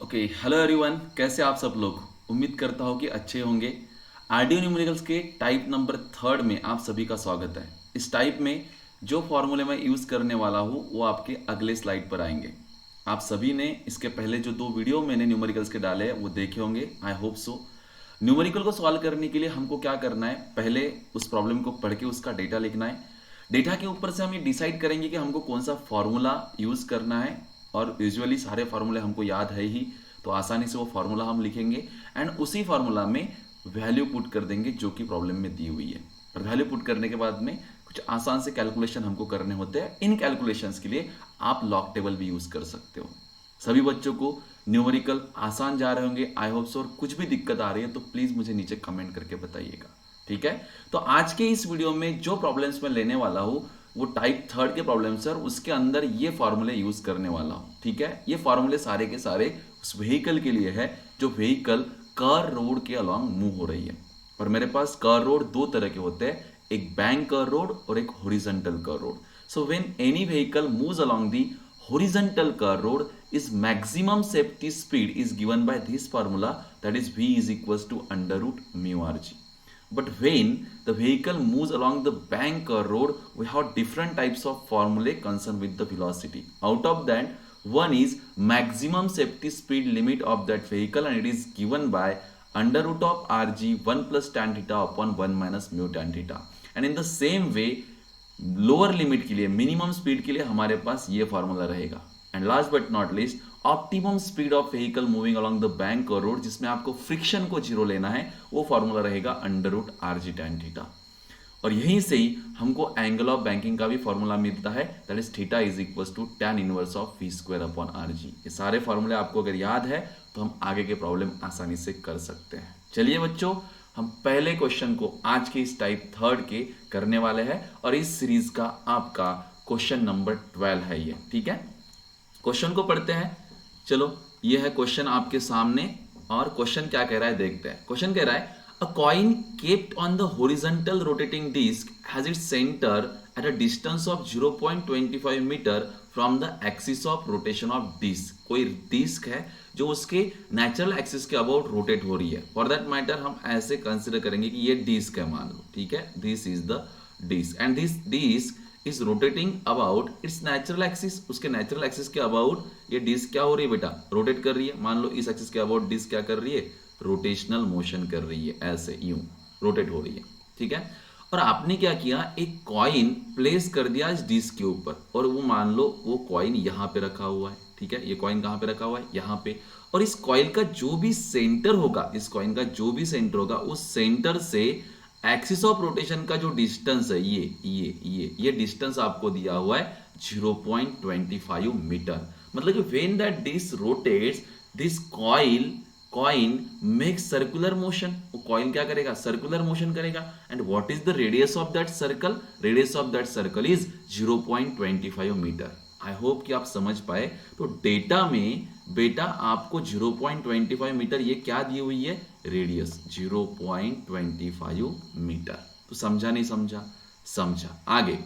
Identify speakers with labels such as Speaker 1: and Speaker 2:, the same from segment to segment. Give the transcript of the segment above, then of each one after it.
Speaker 1: Okay, hello everyone, कैसे आप सब लोग। उम्मीद करता हूँ कि अच्छे होंगे। आरडीओ न्यूमेरिकल्स के टाइप नंबर थर्ड में आप सभी का स्वागत है। इस टाइप में जो फॉर्मूले मैं यूज़ करने वाला हूँ वो आपके अगले स्लाइड पर आएंगे। आप सभी ने इसके पहले जो 2 वीडियो मैंने न्यूमेरिकल्स के डाले हैं वो देखे होंगे, आई होप सो। न्यूमेरिकल को सॉल्व करने के लिए हमको क्या करना है, पहले उस प्रॉब्लम को पढ़ के उसका डेटा लिखना है। डेटा के ऊपर से हम ये डिसाइड करेंगे कि हमको कौन सा फॉर्मूला यूज करना है, और यूजुअली सारे फार्मूले हमको याद है ही, तो आसानी से वो फार्मूला हम लिखेंगे एंड उसी फार्मूला में वैल्यू पुट कर देंगे जो कि प्रॉब्लम में दी हुई है। और वैल्यू पुट करने के बाद में कुछ आसान से कैलकुलेशन हमको करने होते हैं। इन कैलकुलेशंस के लिए आप लॉग टेबल भी यूज कर सकते हो। सभी बच्चों को न्यूमेरिकल आसान जा रहे होंगे, आई होप सो। और कुछ भी दिक्कत आ रही है तो प्लीज मुझे नीचे कमेंट करके बताइएगा, ठीक है। तो आज के इस वीडियो में जो प्रॉब्लम्स मैं लेने वाला हूं वो टाइप थर्ड के प्रॉब्लम्स है, और उसके अंदर ये फॉर्मूले यूज करने वाला हूं, ठीक है। ये फॉर्मूले सारे के सारे उस व्हीकल के लिए है जो व्हीकल कर रोड के अलॉन्ग मूव हो रही है। और मेरे पास कर रोड दो तरह के होते हैं, एक बैंक कर रोड और एक हॉरिजॉन्टल कर road. So when any vehicle moves along the horizontal curve road is maximum safety speed is given by this formula, that is v is equals to under root mu rg. But when the vehicle moves along the bank curve road, we have different types of formulae concerned with the velocity. Out of that, one is maximum safety speed limit of that vehicle, and it is given by under root of rg 1 plus tan theta upon 1 minus mu tan theta. And in the same way, lower limit के लिए, minimum speed के लिए हमारे पास ये formula रहेगा। And last but not least, optimum speed of vehicle moving along the bank और road, जिसमें आपको फ्रिक्शन को जीरो लेना है, वो फॉर्मूला रहेगा अंडर रूट आर जी टैन थीटा। और यहीं से ही हमको एंगल ऑफ बैंकिंग का भी फॉर्मूला मिलता है, that is theta is equal to tan inverse of V square upon R G. ये सारे फॉर्मूले आपको अगर याद है तो हम आगे के प्रॉब्लम आसानी से कर सकते हैं। चलिए बच्चों, हम पहले क्वेश्चन को आज के इस टाइप थर्ड के करने वाले हैं, और इस सीरीज का आपका क्वेश्चन नंबर 12 है ये, ठीक है। क्वेश्चन को पढ़ते हैं। चलो, ये है क्वेश्चन आपके सामने, और क्वेश्चन क्या कह रहा है देखते हैं। क्वेश्चन कह रहा है, a coin kept on the horizontal rotating disc has its centre at a distance of 0.25 metre from the axis of rotation of disc. कोई डिस्क है जो उसके नेचुरल एक्सिस के अबाउट रोटेट हो रही है। फॉर दैट मैटर हम ऐसे कंसिडर करेंगे कि ये डिस्क है, मान लो, ठीक है। This is the disc and this disc is rotating about its natural axis. उसके नेचुरल एक्सिस के अबाउट ये डिस्क क्या हो रही है बेटा, रोटेट कर रही है। मान लो इस एक्सिस के अबाउट डिस्क क्या कर रही है, रोटेशनल मोशन कर रही है, ऐसे यूं रोटेट हो रही है, ठीक है। और आपने क्या किया, एक कॉइन प्लेस कर दिया इस डिस्क के ऊपर, और वो मान लो वो कॉइन यहां पे रखा हुआ है, ठीक है। ये कॉइन कहां पे रखा हुआ है, यहां पे। और इस कॉइन का जो भी सेंटर होगा, इस कॉइन का जो भी सेंटर होगा, उस सेंटर से एक्सिस ऑफ रोटेशन का जो डिस्टेंस है, ये डिस्टेंस आपको दिया हुआ है 0.25 मीटर। मतलब कि when that disc rotates, this coin makes circular motion. वो कॉइन क्या करेगा, सर्कुलर मोशन करेगा। And what is the radius of that circle, radius of that circle is 0.25 metre. I hope कि आप समझ पाए। तो डेटा में बेटा आपको 0.25 मीटर ये क्या दी हुई है, रेडियस 0.25 मीटर। तो समझा नहीं समझा, समझा। आगे,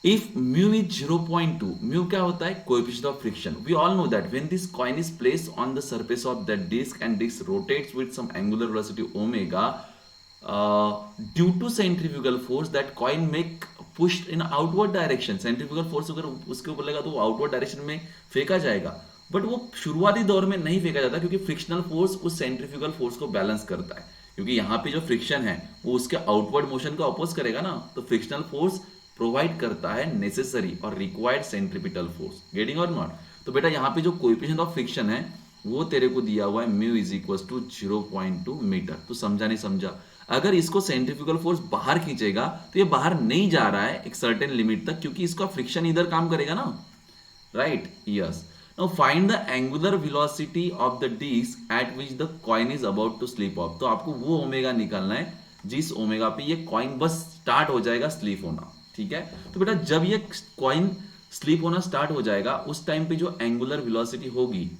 Speaker 1: इफ म्यू इज 0.2, म्यू क्या होता है, coefficient of friction. We all know that when this coin is placed on the surface of that disc and disc rotates with some angular velocity omega, due to centrifugal force that coin make pushed in outward direction. Centrifugal force अगर उसके ऊपर लगा तो वो outward direction में फेंका जाएगा। But वो शुरुआती दौर में नहीं फेंका जाता, क्योंकि फ्रिक्शनल फोर्स उस सेंट्रीफ्यूगल फोर्स को बैलेंस करता है। क्योंकि यहाँ पे जो फ्रिक्शन है वो उसके आउटवर्ड मोशन को अपोज करेगा ना, तो फ्रिक्शनल फोर्स प्रोवाइड करता है नेसेसरी और required centripetal force. Getting or not. तो बेटा यहाँ पे जो कोएफिशिएंट ऑफ फ्रिक्शन है वो तेरे को दिया हुआ है mu is equal to 0.2 metre. तो समझा नहीं समझा। अगर इसको सेंट्रीफ्यूगल फोर्स बाहर खींचेगा तो ये बाहर नहीं जा रहा है एक सर्टेन लिमिट तक, क्योंकि इसका फ्रिक्शन इधर काम करेगा ना, right. Yes. Now find the angular velocity of the disc at which the coin is about to slip off. तो आपको वो ओमेगा निकालना है जिस ओमेगा पे ये कॉइन बस स्टार्ट हो जाएगा स्लिप होना, ठीक है। तो बेटा जब ये कॉइन स्लिप होना स्टार्ट हो जाएगा उस टाइम पे जो एंगुलर वेलोसिटी होगी,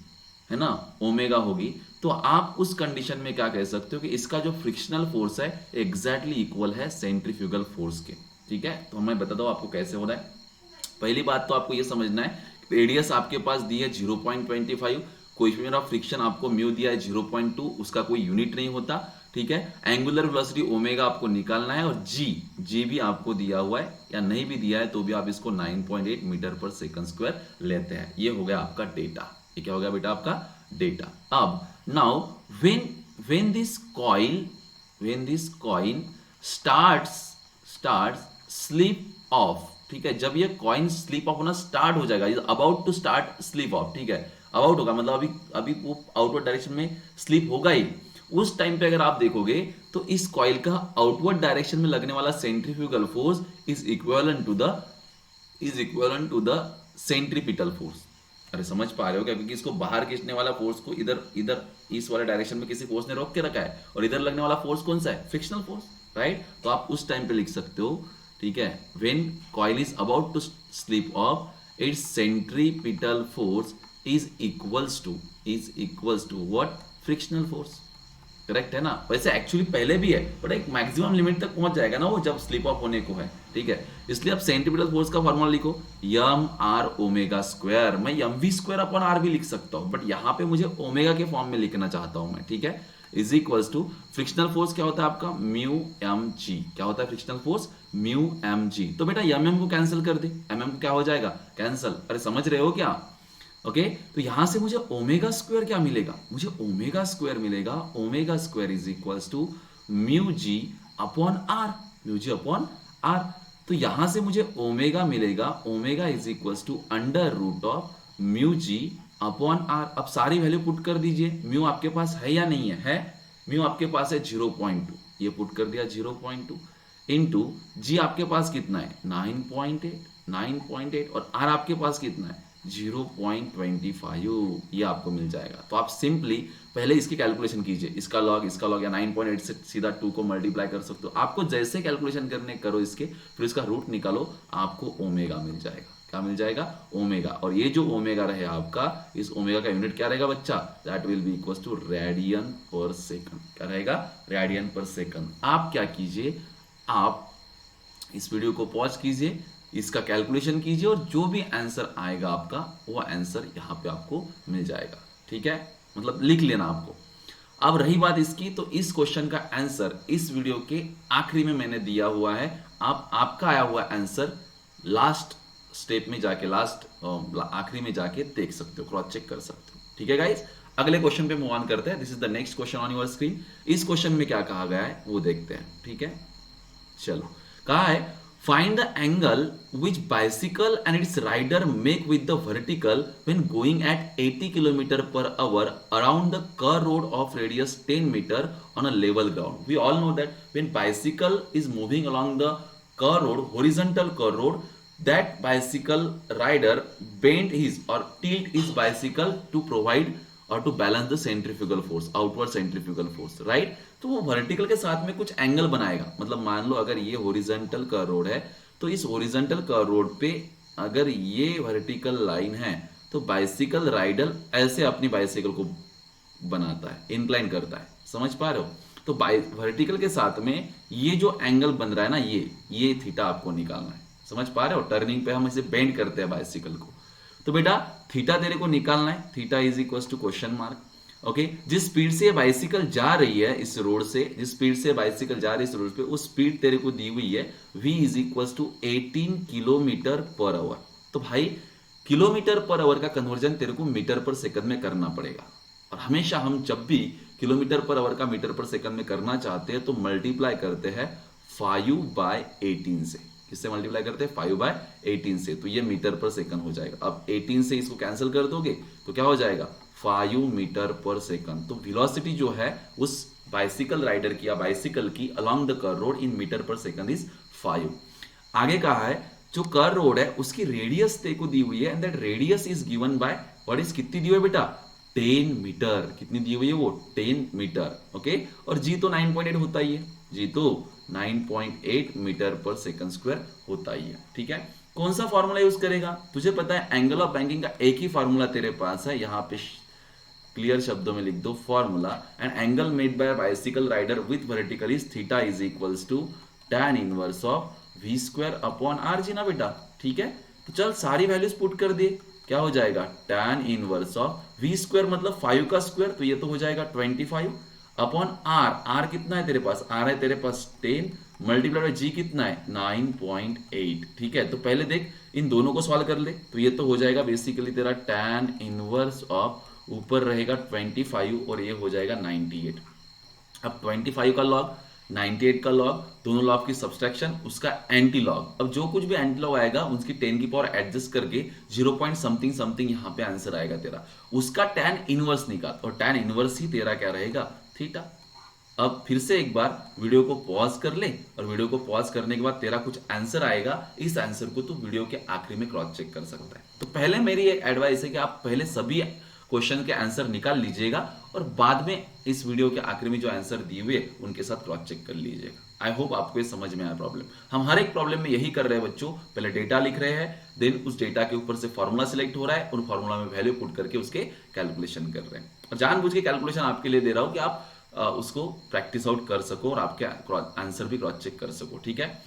Speaker 1: है ना, ओमेगा होगी, तो आप उस कंडीशन में क्या कह सकते हो कि इसका जो फ्रिक्शनल फोर्स है एग्जैक्टली इक्वल है सेंट्रीफ्यूगल फोर्स के, ठीक है। तो मैं बता दूं आपको कैसे हो रहा है। पहली बात तो आपको यह समझना है, रेडियस आपके पास दी है 0.25, कोएफिशिएंट ऑफ फ्रिक्शन आपको म्यू दिया है 0.2, उसका कोई यूनिट नहीं होता, ठीक है। एंगुलर वेलोसिटी ओमेगा आपको निकालना है, और जी भी आपको दिया हुआ है, या नहीं भी दिया है तो भी आप इसको 9.8 मीटर पर सेकंड स्क्वायर लेते हैं। ये हो गया आपका डेटा। ये क्या हो गया बेटा आपका डेटा। अब now when this coin starts slip off, ठीक है, जब ये कॉइन स्लिप ऑफ होना स्टार्ट हो जाएगा, about to start slip off, ठीक है, अबाउट होगा मतलब अभी वो आउटवर्ड डायरेक्शन में स्लिप होगा ही, उस टाइम पे अगर आप देखोगे तो इस कॉइल का आउटवर्ड डायरेक्शन में लगने वाला centrifugal force is equivalent to the centripetal force. अरे समझ पा रहे हो क्या? क्योंकि इसको बाहर खींचने वाला फोर्स को इधर इस वाले डायरेक्शन में किसी फोर्स ने रोक के रखा है, और इधर लगने वाला फोर्स कौन सा है? Frictional force, right. तो आप उस टाइम पे लिख सकते हो, ठीक है, when coil is about to slip off its centripetal force is equals to what? Frictional force. Correct है ना? वैसे एक्चुअली पहले भी है, बट एक मैक्सिमम लिमिट तक पहुंच जाएगा ना वो जब स्लिप ऑफ होने को है, ठीक है। इसलिए आप सेंट्रीपिटल फोर्स का फॉर्मूला लिखो, यम आर ओमेगा स्क्वायर। मैं m v square upon r भी लिख सकता हूं, बट यहां पे मुझे ओमेगा के फॉर्म में लिखना चाहता हूं मैं, ठीक है। Is equals to frictional force क्या होता है आपका? Mu M G. क्या होता है frictional force? Mu M G. तो बेटा एम को कैंसिल कर दे, एम को क्या हो जाएगा? कैंसिल। अरे समझ रहे हो क्या? ओके तो यहां से मुझे ओमेगा स्क्वायर क्या मिलेगा? मुझे ओमेगा स्क्वायर मिलेगा, omega square is equals to mu G upon R, mu G upon R. तो यहां से मुझे ओमेगा मिलेगा, omega is equals to under root of mu G upon R. अब सारी वैल्यू पुट कर दीजिए। म्यू आपके पास है या नहीं है? म्यू आपके पास है 0.2, ये पुट कर दिया 0.2 इंटू जी आपके पास कितना है? 9.8, और आर आपके पास कितना है? 0.25, ये आपको मिल जाएगा। तो आप सिंपली पहले इसकी कैलकुलेशन कीजिए, इसका लॉग या 9.8 से सीधा 2 को मल्टीप्लाई कर सकते हो। आपको जैसे कैलकुलेशन करने करो इसके, फिर इसका रूट निकालो, आपको ओमेगा मिल जाएगा। क्या मिल जाएगा? ओमेगा। और ये जो ओमेगा रहे आपका, इस ओमेगा का यूनिट क्या रहेगा बच्चा? That will be equal to radian per second. क्या रहेगा? Radian per second. आप क्या कीजिए, आप इस वीडियो को पॉज कीजिए, इसका कैलकुलेशन कीजिए, और जो भी आंसर आएगा आपका वो आंसर यहां पे आपको मिल जाएगा, ठीक है। मतलब लिख लेना आपको। अब रही बात इसकी, तो इस क्वेश्चन का आंसर इस वीडियो के आखिरी में मैंने दिया हुआ है। आपका आया हुआ आंसर लास्ट स्टेप में जाके, आखिरी में जाके देख सकते हो, क्रॉस चेक कर सकते हो, ठीक है गाइज। अगले क्वेश्चन पे मूव ऑन करते हैं। This is the next question on your screen. इस क्वेश्चन में क्या कहा गया है वो देखते हैं, ठीक है। चलो, कहा है find the angle which bicycle and its rider make with the vertical when going at 80 km/h around the curved road of radius 10 meter on a level ground. We all know that when bicycle is moving along the curved road, horizontal curved road, that bicycle rider bend his or tilt his bicycle to provide और to balance the centrifugal force, outward centrifugal force, right. तो वो vertical के साथ में कुछ angle बनाएगा। मतलब मान लो अगर ये हॉरिजॉन्टल का रोड है, तो इस हॉरिजॉन्टल का रोड पे अगर ये वर्टिकल लाइन है, तो बाइसिकल राइडर ऐसे अपनी बाइसिकल को बनाता है, इंक्लाइन करता है। समझ पा रहे हो? तो वर्टिकल के साथ में ये जो एंगल बन रहा है ना, ये थीटा आपको निकालना है। समझ पा रहे हो? टर्निंग पे हम इसे बेंड करते हैं बाइसिकल को। तो बेटा थीटा तेरे को निकालना है। Theta is equal to question mark. Okay, जिस स्पीड से बाइसिकल जा रही है इस रोड से, जिस स्पीड से बाइसिकल जा रही है इस रोड पे, उस स्पीड तेरे को दी हुई है v is equal to 18 kilometre per hour. तो भाई किलोमीटर पर आवर का कन्वर्जन तेरे को मीटर पर सेकंड में करना पड़ेगा। और हमेशा हम जब भी किलोमीटर पर आवर का मीटर पर सेकंड में करना चाहते हैं तो मल्टीप्लाई करते हैं 5/18 से। किससे मल्टीप्लाई करते हैं? 5/18 से। तो ये मीटर पर सेकंड हो जाएगा। अब 18 से इसको कैंसिल कर दोगे तो क्या हो जाएगा? 5 मीटर पर सेकंड। तो वेलोसिटी जो है उस बाइसिकल राइडर की या बाइसिकल की along the curve road in metre per second is 5। आगे कहा है जो कर्व रोड है उसकी रेडियस तेरे को दी हुई है, and that radius is given by what is, कितनी दी हुई है बेटा? 10 मीटर। कितनी दी हुई है वो? 10 मीटर। ओके, और जी तो 9.8 होता ही है, जी तो 9.8 मीटर पर सेकंड स्क्वायर होता ही है, ठीक है। कौन सा फॉर्मूला यूज करेगा? तुझे पता है एंगल ऑफ बैंकिंग का एक ही फॉर्मूला तेरे पास है। यहां पे क्लियर शब्दों में लिख दो formula, and angle made by bicycle rider with vertical is theta is equals to tan inverse of v square upon R G ना बेटा, ठीक है। तो चल सारी वैल्यूज पुट कर दिए। क्या हो जाएगा tan inverse of v square मतलब 5 का स्क्वायर, तो ये तो हो जाएगा 25 अपॉन r। r कितना है तेरे पास, r है तेरे पास 10 मल्टीप्लाई बाय g कितना है 9.8। ठीक है, तो पहले देख इन दोनों को सॉल्व कर ले, तो ये तो हो जाएगा बेसिकली तेरा tan इनवर्स ऑफ ऊपर रहेगा 25 और ये हो जाएगा 98। अब 25 का लॉग 98 का लॉग, दोनों लॉग की सब्सट्रैक्शन, उसका एंटी लॉग। अब जो कुछ भी एंटी लॉग आएगा उसकी 10 की पावर एडजस्ट करके 0 पॉइंट समथिंग समथिंग यहाँ पे आंसर आएगा तेरा, उसका tan इनवर्स निकाल, और tan इनवर्स ही तेरा क्या रहेगा थीटा। अब फिर से एक बार वीडियो को पॉज कर ले, और वीडियो को पॉज करने के बाद तेरा कुछ आंसर आएगा, इस आंसर को तू वीडियो के आखिरी में क्रॉस चेक कर सकता है। तो पहले मेरी एक एडवाइस है कि आप पहले सभी क्वेश्चन के आंसर निकाल लीजिएगा और बाद में इस वीडियो के आखिरी में जो आंसर दिए हुए उनके साथ क्रॉस चेक कर लीजिएगा। आई होप आपको ये समझ में आया प्रॉब्लम। हम हर एक प्रॉब्लम में यही कर रहे हैं बच्चों, पहले डेटा लिख रहे हैं, देन उस डेटा के ऊपर से फॉर्मूला सिलेक्ट हो रहा है और फॉर्मूला में वैल्यू पुट करके उसके कैलकुलेशन कर रहे हैं। और जानबूझ के कैलकुलेशन आपके लिए दे रहा हूं कि आप उसको प्रैक्टिस आउट कर सको और आपके आंसर भी क्रॉस चेक कर सको। ठीक है,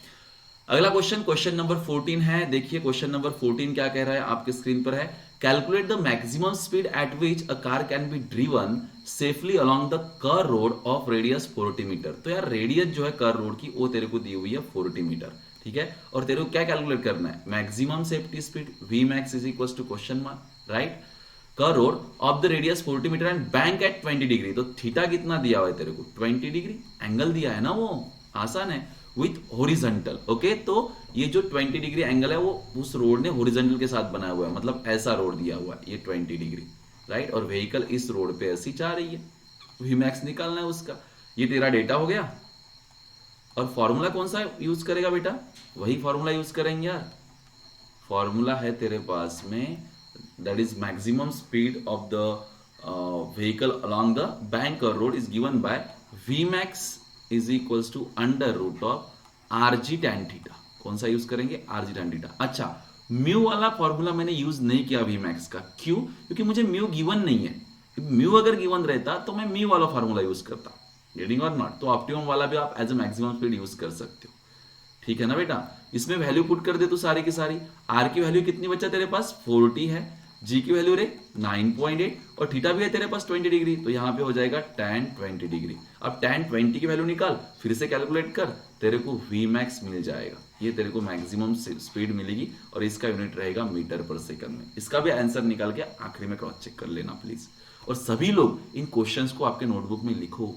Speaker 1: अगला क्वेश्चन नंबर 14 है। देखिए क्वेश्चन नंबर 14 क्या कह रहा है, आपके स्क्रीन पर है। Calculate the maximum speed at which a car can be driven safely along the कर रोड ऑफ रेडियस 40 मीटर। तो यार रेडियस जो है कर रोड की वो तेरे को दी हुई है 40 मीटर। ठीक है, और तेरे को क्या कैलकुलेट करना है, maximum safety speed v max is equal to question mark, right, कर road of the radius 40 metre and bank at 20 degree. तो थीटा कितना दिया हुआ है तेरे को 20 डिग्री एंगल दिया है ना, वो आसान है, विथ हॉरिजॉन्टल। ओके, तो ये जो 20 डिग्री एंगल है वो उस रोड ने हॉरिजॉन्टल के साथ बनाया हुआ है, मतलब ऐसा रोड दिया हुआ है ये 20 डिग्री, राइट, और व्हीकल इस रोड पे ऐसी जा रही है, वी मैक्स निकालना है उसका। ये तेरा डेटा हो गया। और फॉर्मूला कौन सा यूज करेगा बेटा, वही फॉर्मूला यूज करेंगे यार। फॉर्मूला है तेरे पास में, that is maximum speed of the vehicle along the bank और road is given by v max is equals to under root of r ji tan theta. कौन सा यूज करेंगे, आर जी टैन थीटा। अच्छा, mu वाला formula मैंने use नहीं किया V max का, क्यों, क्योंकि मुझे म्यू गिवन नहीं है। म्यू अगर गिवन रहता तो मैं म्यू वाला फॉर्मूला यूज करता, गेटिंग और नॉट। तो ऑप्टिमम वाला भी आप as a maximum speed use कर सकते हो। ठीक है ना बेटा, इसमें वैल्यू पुट कर दे तो सारी की सारी, आर की वैल्यू कितनी बचा तेरे पास 40 है, जी की वैल्यू रे 9.8 और थीटा भी है तेरे पास 20 डिग्री, तो यहां पे हो जाएगा tan 20 डिग्री। अब tan 20 की वैल्यू निकाल, फिर से कैलकुलेट कर, तेरे को v मैक्स मिल जाएगा। ये तेरे को मैक्सिमम स्पीड मिलेगी और इसका यूनिट रहेगा मीटर पर सेकंड में। इसका भी आंसर निकाल के आखिरी में क्रॉस चेक कर लेना प्लीज। और सभी लोग इन क्वेश्चंस को आपके नोटबुक में लिखो,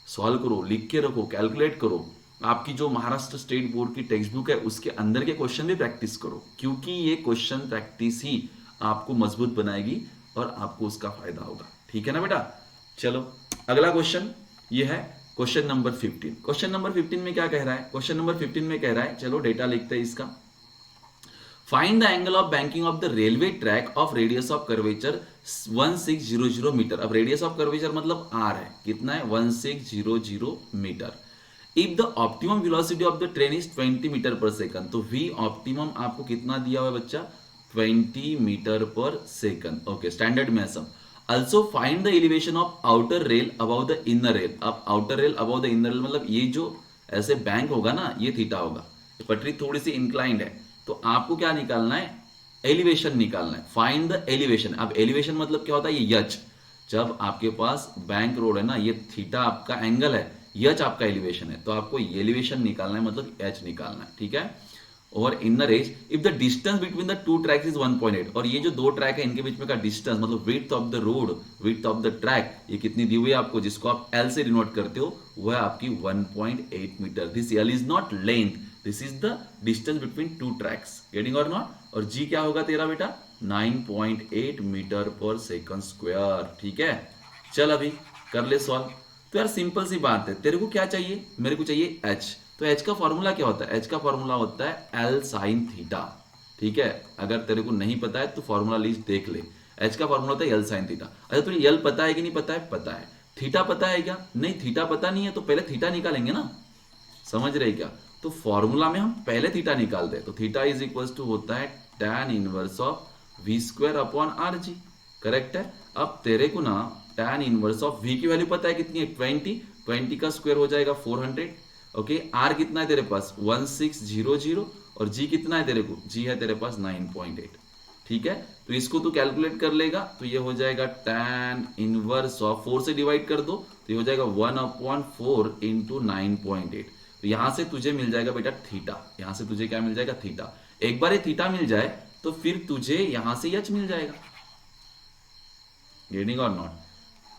Speaker 1: सॉल्व करो, लिख के रखो, कैलकुलेट करो। आपकी जो महाराष्ट्र स्टेट बोर्ड की टेक्स्ट बुक है उसके अंदर के क्वेश्चन भी प्रैक्टिस करो, क्योंकि ये क्वेश्चन प्रैक्टिस ही आपको मजबूत बनाएगी और आपको उसका फायदा होगा। ठीक है ना बेटा, चलो अगला क्वेश्चन ये है क्वेश्चन नंबर 15। क्वेश्चन नंबर 15 में क्या कह रहा है, क्वेश्चन नंबर 15 में कह रहा है, चलो डेटा लिखते हैं इसका। Find the angle of banking of the railway track of radius of curvature 1600 metre. अब रेडियस ऑफ कर्वेचर मतलब आर है, कितना है 1600 metre. If the optimum velocity of the train is 20 metre per second, तो V optimum आपको कितना दिया हुआ है बच्चा 20 metre per second. Okay, standard में सब। Also find the elevation of outer rail above the inner rail. अब outer rail above the inner rail मतलब ये जो ऐसे बैंक होगा ना, ये थीटा होगा, पटरी थोड़ी सी इंक्लाइंड है, तो आपको क्या निकालना है, एलिवेशन निकालना है। Find the elevation. अब एलिवेशन मतलब क्या होता है, ये यच, जब आपके पास बैंक रोड है ना, ये थीटा आपका एंगल है, यच आपका एलिवेशन है, तो आपको एलिवेशन निकालना है, मतलब एच निकालना है। ठीक है, और inner as if the distance between the two tracks is 1.8, और ये जो दो ट्रैक है इनके बीच में का डिस्टेंस मतलब width of the road, width of the track, ये कितनी दी हुई है आपको, जिसको आप एल से डिनोट करते हो, वह आपकी 1.8 metre. This L is not length, this is the distance between two tracks, getting or not. और जी क्या होगा तेरा बेटा 9.8 मीटर पर सेकंड स्क्वायर। ठीक है, चल अभी कर ले सॉल्व। तो यार सिंपल सी बात है, तेरे को क्या चाहिए, मेरे को चाहिए एच। तो एच का फॉर्मूला क्या होता है, एच का फॉर्मूला होता है एल साइन थीटा। ठीक है, अगर तेरे को नहीं पता है तो फॉर्मूला लिस्ट देख ले, एच का फॉर्मूला होता है एल साइन थीटा। अच्छा तुझे एल पता है कि नहीं पता है, पता है। थीटा पता है क्या, नहीं थीटा पता नहीं है, तो पहले थीटा निकालेंगे ना, समझ रहे क्या। तो फॉर्मूला में हम पहले थीटा निकाल दे, तो थीटा इज इक्वल टू होता है tan inverse of V square upon R G, correct है। अब तेरे को ना tan इनवर्स ऑफ v की वैल्यू पता है कितनी है 20 का स्क्वायर हो जाएगा 400। ओके, आर कितना है तेरे पास 1600 और जी कितना है तेरे को, जी है तेरे पास 9.8। ठीक है। तो इसको तू कैलकुलेट कर लेगा तो ये हो जाएगा tan इनवर्स ऑफ 4 से डिवाइड कर दो तो ये हो जाएगा 1/4 इंटू 9.8। तो यहां से तुझे मिल जाएगा बेटा थीटा, यहां से तुझे क्या मिल जाएगा थीटा। एक बार ये थीटा मिल जाए तो फिर तुझे यहां से एच मिल जाएगा। Getting or not?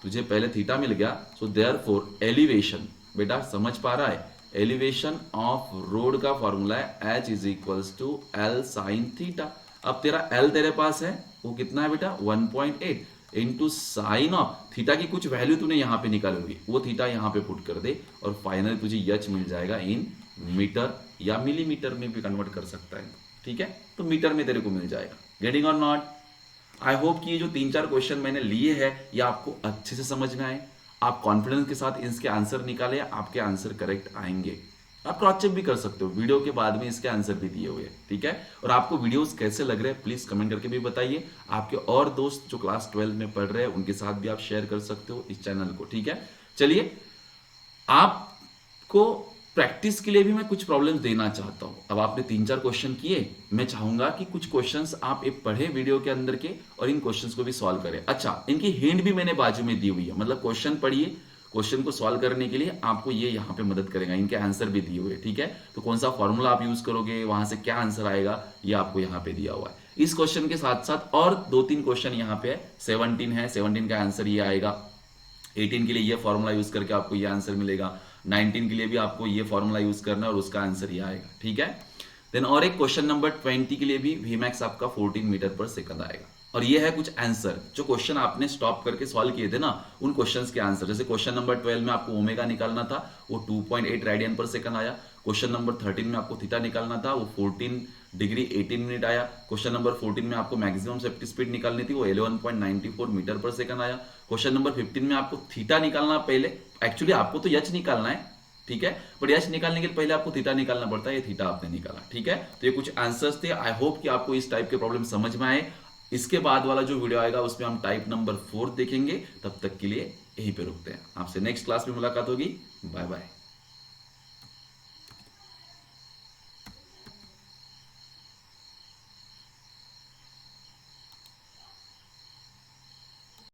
Speaker 1: तुझे पहले थीटा मिल गया, सो देयरफॉर एलिवेशन, बेटा समझ पा रहा है, एलिवेशन ऑफ रोड का फॉर्मूला है h is equals to L sine theta. अब तेरा एल तेरे पास है, वो कितना है बेटा 1.8 इंटू साइन ऑफ थीटा की कुछ वैल्यू तूने यहां पे निकाली होगी, वो थीटा यहां पे पुट कर दे और फाइनली तुझे एच मिल जाएगा इन मीटर या मिलीमीटर में भी कन्वर्ट कर सकता है, ठीक है। तो मीटर में तेरे को मिल जाएगा। Getting or not? I hope कि ये जो 3-4 क्वेश्चन मैंने लिए हैं ये आपको अच्छे से समझ में आए, आप कॉन्फिडेंस के साथ इसके आंसर निकाले, आपके आंसर करेक्ट आएंगे। आप क्रॉस चेक भी कर सकते हो, वीडियो के बाद में इसके आंसर भी दिए हुए हैं, ठीक है। और आपको वीडियोस कैसे लग रहे हैं प्लीज कमेंट करके भी बताइए। आपके और दोस्त जो क्लास 12 में पढ़ रहे हैं उनके साथ भी आप शेयर कर सकते हो इस चैनल को, ठीक है। चलिए, आपको प्रैक्टिस के लिए भी मैं कुछ प्रॉब्लम देना चाहता हूं। अब आपने 3-4 क्वेश्चन किए, मैं चाहूंगा कि कुछ क्वेश्चंस आप एक पढ़े वीडियो के अंदर के और इन क्वेश्चंस को भी सॉल्व करें। अच्छा, इनकी हिंट भी मैंने बाजू में दी हुई है, मतलब क्वेश्चन पढ़िए, क्वेश्चन को सॉल्व करने के लिए आपको ये यहाँ पे मदद करेगा, इनके आंसर भी दिए हुए, ठीक है। तो कौन सा फॉर्मूला आप यूज करोगे, वहां से क्या आंसर आएगा, ये आपको यहाँ पे दिया हुआ है। इस क्वेश्चन के साथ साथ और 2-3 क्वेश्चन यहाँ पे है। 17 है, 17 का आंसर ये आएगा। 18 के लिए ये फॉर्मूला यूज करके आपको ये आंसर मिलेगा। 19 के लिए भी आपको ये फॉर्मूला यूज करना है और उसका आंसर ये आएगा, ठीक है। देन और एक क्वेश्चन नंबर 20 के लिए भी Vmax आपका 14 मीटर पर सेकंड आएगा। और ये है कुछ आंसर जो क्वेश्चन आपने स्टॉप करके सॉल्व किए थे ना, उन क्वेश्चंस के आंसर। जैसे क्वेश्चन नंबर 12 में आपको ओमेगा निकालना था, वो 2.8 रेडियन पर सेकंड आया। क्वेश्चन नंबर 13 में आपको थीटा निकालना था, वो 14 डिग्री 18 मिनट आया। क्वेश्चन नंबर 14 में आपको मैक्सिमम सेफ्टी स्पीड निकालनी थी, वो 11.94 मीटर पर सेकंड आया। क्वेश्चन नंबर 15 में आपको थीटा निकालना, पहले एक्चुअली आपको तो एच निकालना है, ठीक है, बट एच निकालने के लिए पहले आपको थीटा निकालना पड़ता है, ये थीटा आपने निकाला, ठीक है। तो ये कुछ आंसर्स थे। आई होप कि आपको इस टाइप के प्रॉब्लम समझ में आए। इसके बाद वाला जो वीडियो आएगा उसमें हम टाइप नंबर 4 देखेंगे। तब तक के लिए यहीं पे रुकते हैं, आपसे नेक्स्ट क्लास में मुलाकात होगी। Bye bye.